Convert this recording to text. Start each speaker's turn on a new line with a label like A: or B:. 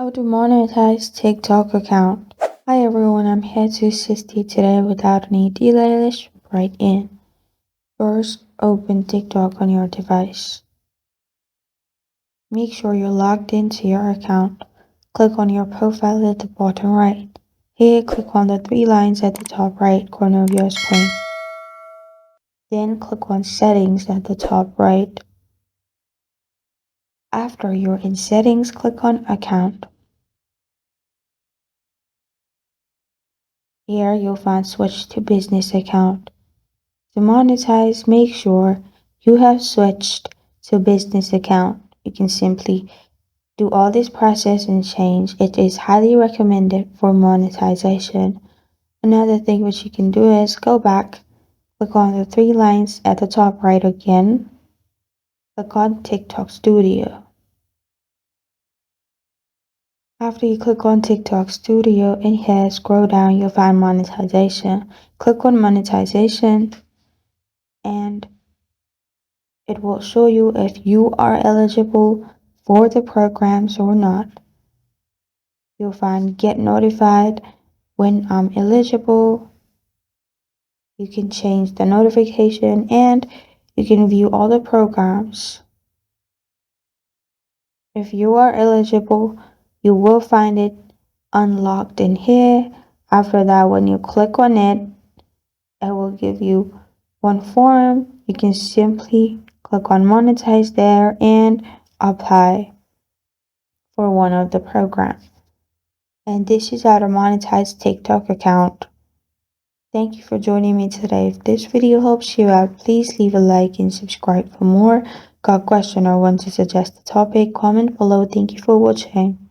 A: How to monetize TikTok account. Hi everyone, I'm here to assist you today without any delay. Let's jump right in. First, open TikTok on your device. Make sure you're logged into your account. Click on your profile at the bottom right. Here, click on the three lines at the top right corner of your screen. Then click on Settings at the top right. After you're in Settings, click on Account. Here, you'll find Switch to Business Account. To monetize, make sure you have switched to business account. You can simply do all this process and change. It is highly recommended for monetization. Another thing which you can do is go back, click on the three lines at the top right again, click on TikTok Studio. After you click on TikTok Studio, in here, scroll down, you'll find Monetization. Click on Monetization and it will show you if you are eligible for the programs or not. You'll find Get Notified when I'm eligible. You can change the notification and you can view all the programs. If you are eligible, you will find it unlocked in here. After that, when you click on it, it will give you one form. You can simply click on Monetize there and apply for one of the programs. And this is how to monetize TikTok account. Thank you for joining me today. If this video helps you out, please leave a like and subscribe for more. Got a question or want to suggest a topic? Comment below. Thank you for watching.